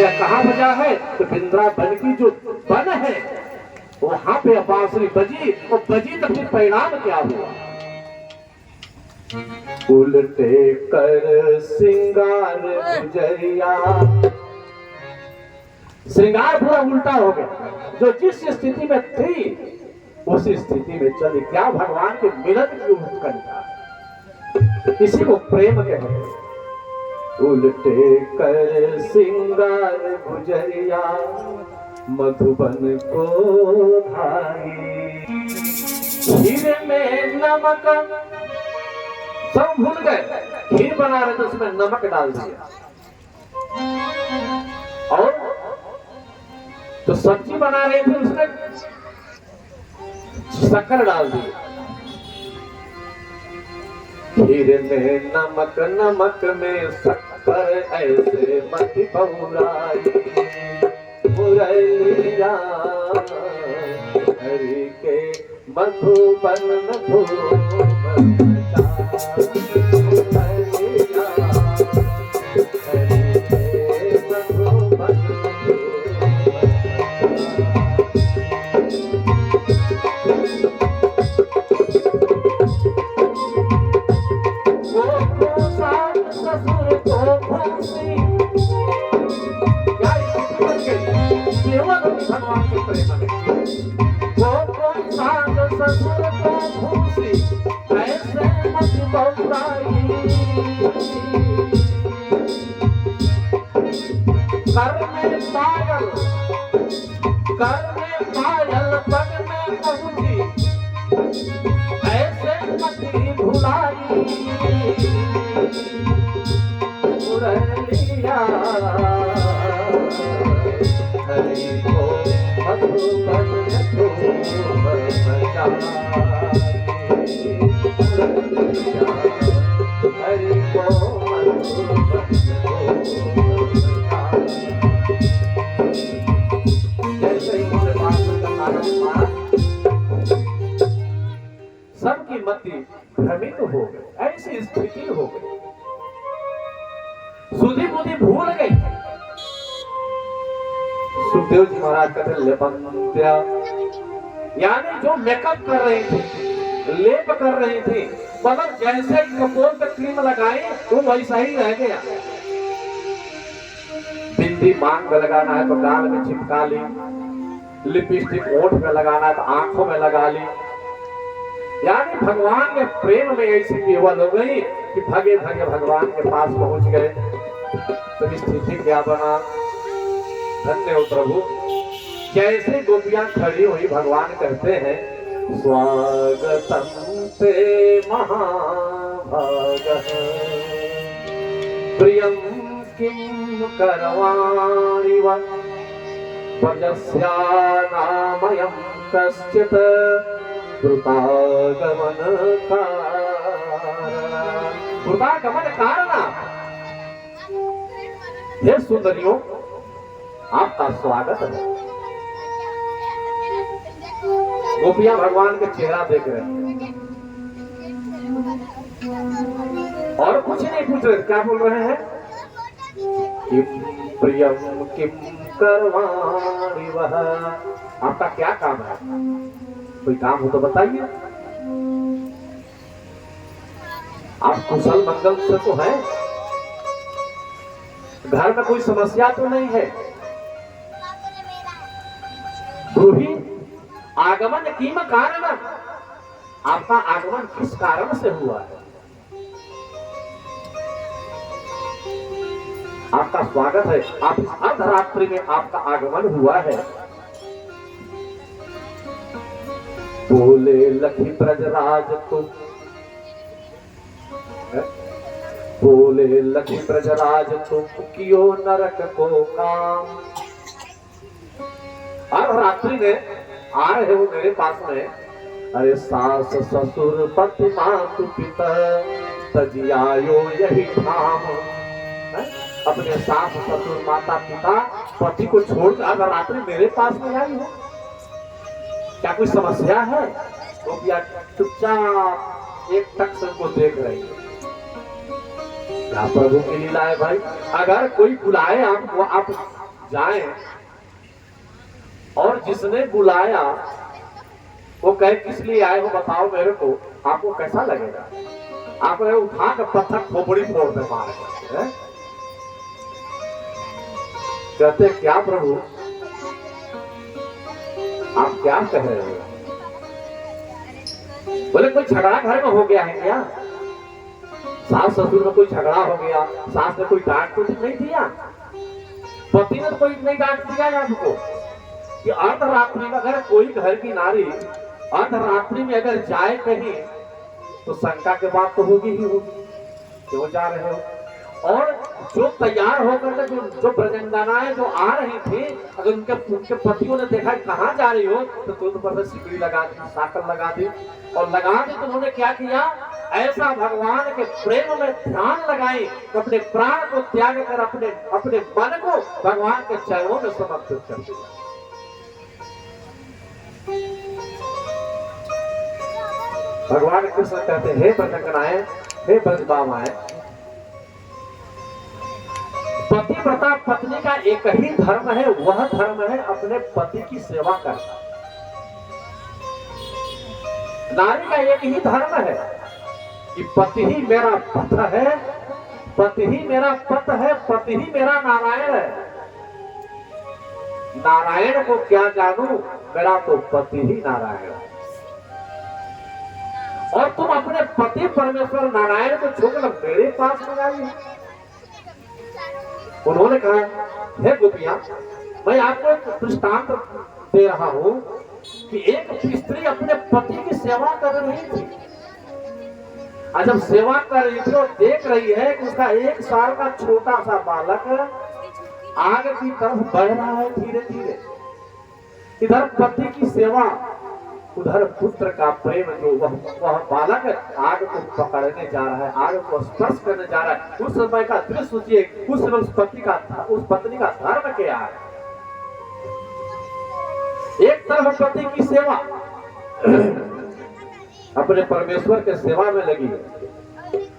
गोपिया कहाँ बजा है? तो वृंदावन की जो वन है वहां पे बांसुरी बजी, और बजी तो फिर परिणाम क्या हुआ? उल्टे कर श्रृंगार गुजरिया, श्रृंगार पूरा उल्टा हो गया। जो जिस स्थिति में थी उसी स्थिति में चली। क्या भगवान के मिलन की उत्कंठा, इसी को प्रेम कहते हैं। उल्टे कर श्रृंगार गुजरिया, मधुबन को धाई, खीर में नमक, सब भूल गए। खीर बना रहे तो उसमें नमक डाल दिया, और तो सब्जी बना रहे थे उसमें शक्कर डाल दी। खीर में नमक, नमक में शक्कर, ऐसे मत बहुराई, मुरलिया हरि के मधुबन धूम भगवान के प्रेम में ससुर को भूसी, ऐसे मत बहुराई, कर में पायल, कर में पायल, पग में पहुंची, ऐसे मत भुलाई, मुरलिया हरि को मधुबन धूम मचाई, हरि को मधुबन धूम मचाई। जैसे ही उन्होंने बात का कारण माना, सबकी मति भ्रमित हो गई, ऐसी स्थिति हो गई, सुधी बुद्धि भूल गई। सुखदेव जी महाराज कहते लेपंत्या, यानी जो मेकअप कर रही थी, लेप कर रही थी, मतलब जैसे कपोल पे क्रीम लगाई वो वैसा ही रह गया। बिंदी मांग में लगाना है तो गाल में चिपका ली, लिपस्टिक होंठ में लगाना है तो आंखों में लगा ली। यानी भगवान के प्रेम में ऐसी केवल हो गई कि भगे भगे भगवान के पास पहुंच गए। तो स्थिति क्या बना? धन्य हो प्रभु। जैसे गोपियां खड़ी हुई, भगवान कहते हैं स्वागतम ते महाभागः, प्रियं किं करवाणि वा, वजस्यानामयं कश्चित् द्रुतागमन कारण। हे सुंदरियों, आपका स्वागत है। गोपियां भगवान के चेहरा देख रहे हैं और कुछ नहीं पूछ रहे। क्या बोल रहे हैं? किम प्रियम किम करवाणि वह। आपका क्या काम है? कोई काम हो तो बताइए। आप कुशल मंगल से तो हैं, घर में कोई समस्या तो नहीं है। ब्रूहि आगमन किम कारण, आपका आगमन किस कारण से हुआ है? आपका स्वागत है। आप इस अर्धरात्रि में आपका आगमन हुआ है। बोले लखी ब्रजराज तुम, बोले लखी ब्रजराज तुम कियो नरक को काम। अर्धरात्रि में आ रहे हो मेरे पास में, अरे सास ससुर पति मातु पिता तजियायो यही धाम। अपने सास ससुर माता पिता पति को छोड़कर अर्धरात्रि मेरे पास में आई हो, क्या कोई समस्या है? गोपियां चुपचाप एक टक से उनको देख रही है। क्या प्रभु की लीला है भाई। अगर कोई बुलाए आपको, आप जाए और जिसने बुलाया वो कहे किस लिए आए हो बताओ मेरे को, आपको कैसा लगेगा? आप उठा कर पत्थर खोपड़ी फोड़ दे मारे। कहते क्या प्रभु आप क्या कह रहे हो? बोले कोई झगड़ा घर में हो गया है क्या? सास ससुर में कोई झगड़ा हो गया, सास ने कोई डांट तो नहीं दिया, पति ने तो कोई नहीं डांट दिया आपको कि अर्धरात्रि में अगर कोई घर की नारी अर्धरात्रि में अगर जाए कहीं तो शंका के बात तो होगी ही होगी, क्यों जा रहे हो? और जो तैयार होकर जो ब्रजंगनाएं जो आ रही थी, अगर उनके पतियों ने देखा कहाँ जा रही हो तो तुरंत पर सिकड़ी लगा दी, साकर लगा दी, और लगा दी तो उन्होंने क्या किया, ऐसा भगवान के प्रेम में ध्यान लगाई, अपने प्राण को त्याग कर अपने मन को भगवान के चरणों में समर्पित कर दिया। भगवान कृष्ण कहते हे ब्रजंगनाएं, हे ब्रजबामाएं, पतिव्रता पत्नी का एक ही धर्म है, वह धर्म है अपने पति की सेवा करना। नारी का एक ही धर्म है कि पति ही मेरा पथ है, पति ही मेरा पथ है, पति ही मेरा नारायण है। नारायण को क्या जानू, मेरा तो पति ही नारायण है। और तुम अपने पति परमेश्वर नारायण को छोड़कर मेरे पास में आई। उन्होंने कहा हे गोपियां, मैं आपको एक दृष्टांत दे रहा हूं कि एक स्त्री अपने पति की सेवा कर रही थी। आज जब सेवा कर रही थी और देख रही है कि उसका 1 साल का छोटा सा बालक आग की तरफ बढ़ रहा है धीरे धीरे। इधर पति की सेवा, उधर पुत्र का प्रेम, जो वह बालक आग को पकड़ने जा रहा है, आग को स्पर्श करने जा रहा है। उस समय का दृश्य सोचिए, उस समय उस पत्नी का धर्म क्या है। एक तरफ पति की सेवा अपने परमेश्वर के सेवा में लगी है,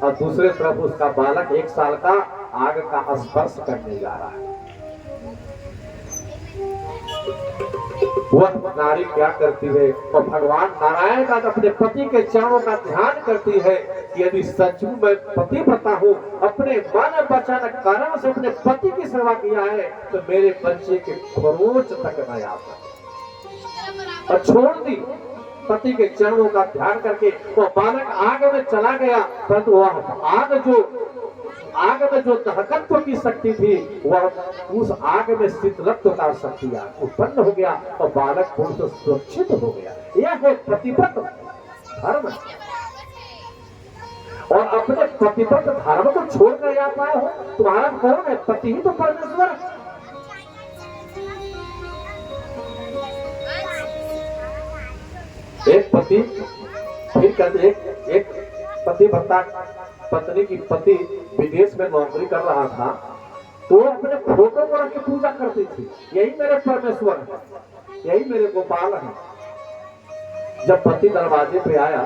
और दूसरे तरफ उसका बालक 1 साल का आग का स्पर्श करने जा रहा है। वह नारी क्या करती है, और भगवान नारायण का अपने पति के चरणों का ध्यान करती है कि यदि सचमुच मैं पतिव्रता हूँ, अपने मन वचन कर्म से अपने पति की सेवा किया है, तो मेरे बच्चे के खरोच तक न आ सके। और छोड़ दी पति के चरणों का ध्यान करके, वो बालक आग में चला गया, परंतु वह आग में जो दहकत्व की शक्ति थी, वह उस आग में शीतलत्व का शक्ति उत्पन्न हो गया, और बालक पूर्ण सुरक्षित हो गया। यह है पतिव्रत धर्म। और अपने पतिव्रत धर्म को छोड़ कर आ पाए हो, तुम्हारा कौन है? पति ही तो परमेश्वर है। एक पति फिर कहते एक पतिव्रता पत्नी की पति विदेश में नौकरी कर रहा था, तो अपने फोटो को रख के पूजा करती थी, यही मेरे परमेश्वर है, यही मेरे गोपाल है। जब पति दरवाजे पे आया,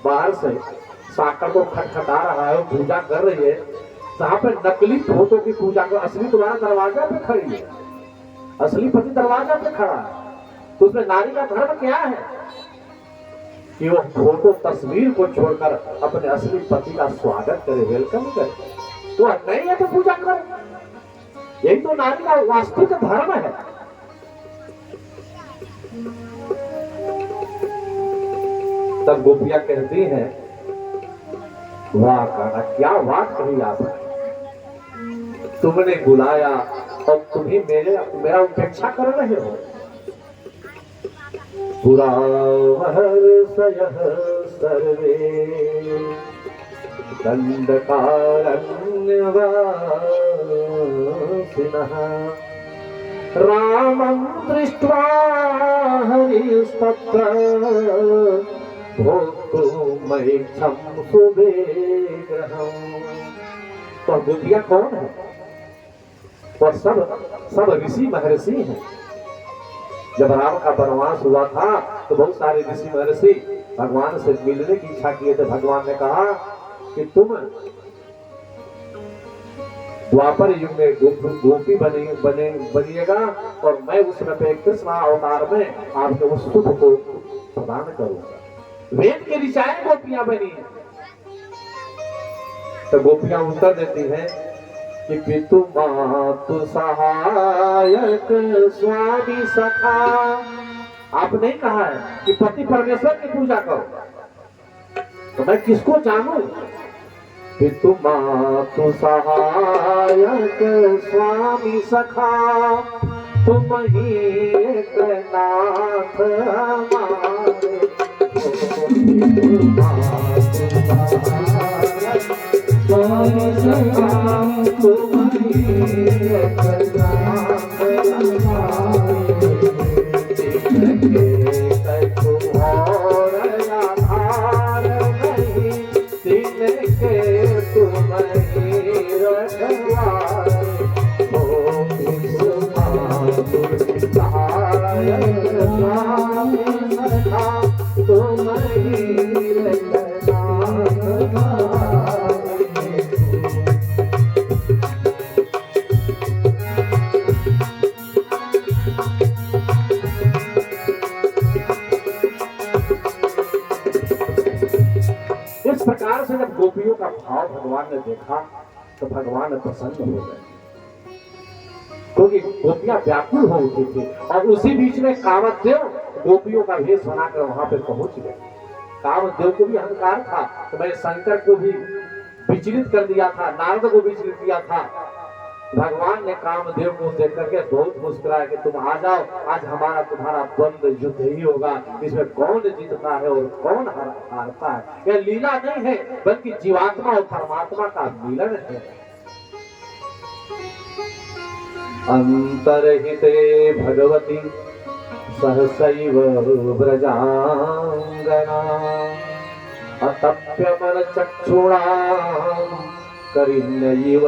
बाहर से साकर को खटखटा रहा है, पूजा कर रही है, जहाँ पे नकली फोटो की पूजा कर, असली तुम्हारा दरवाजा पे खड़ी है, असली पति दरवाजा पे खड़ा है, तो उसमें नारी का धर्म क्या है कि वो फोटो तस्वीर को छोड़कर अपने असली पति का स्वागत करे, वेलकम करे। तो नहीं है तो पूजा करे, यही तो नारी का वास्तविक धर्म है। तब गोपियां कहती हैं, वाह कान्हा, क्या बात कही आपने, तुमने बुलाया और तुम ही मेरा उपेक्षा कर रहे हो। पुराहर्षयः सर्वे दण्डकारण्यवासिनः रामं दृष्ट्वा हरिस्तत्र भोक्तुमैच्छं सुविग्रहम्। तो गोपियां कौन है? वह सब ऋषि महर्षि हैं। जब राम का वनवास हुआ था तो बहुत सारे ऋषि महर्षि भगवान से मिलने की इच्छा किए थे। भगवान ने कहा कि तुम द्वापर युग में गोपी बनिएगा और मैं उस समय कृष्ण अवतार में आपको उस सुख को प्रदान करूंगा। वेद के ऋचाएं गोपियां बनी है। तो गोपियां उत्तर देती हैं कि पितु मातु सहायक स्वामी सखा। आप नहीं कहा है कि पति परमेश्वर की पूजा करो, तो मैं किसको जानूं? पितु मातु सहायक स्वामी सखा, तुम ही एक नाथ हमारे। पितु मातु सहायक स्वामी सखा, तुम ही एक नाथ हमारे। इस प्रकार से जब गोपियों का भाव भगवान ने देखा तो भगवान प्रसन्न हो गए, क्योंकि गोपियां व्याकुल हो उठी थी। और उसी बीच में कामदेव गोपियों का भेष बनाकर वहां पर पहुंच गए। कामदेव को भी अहंकार था तो मैंने शंकर को भी विचलित कर दिया था, नारद को विचलित किया था। भगवान ने कामदेव को देख करके बहुत मुस्कुराया कि तुम आ जाओ, आज हमारा तुम्हारा द्वंद्व युद्ध ही होगा। इसमें कौन जीतता है और कौन हारता है, यह लीला नहीं है बल्कि जीवात्मा और परमात्मा का मिलन है। अंतरहिते भगवती सहसैव व्रजांगना, अतप्यमन चक्षुणा करिण्यवयूथपम्।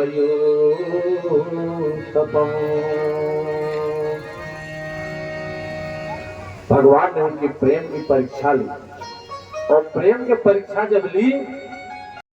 भगवान ने उनकी प्रेम की परीक्षा ली, और प्रेम की परीक्षा जब ली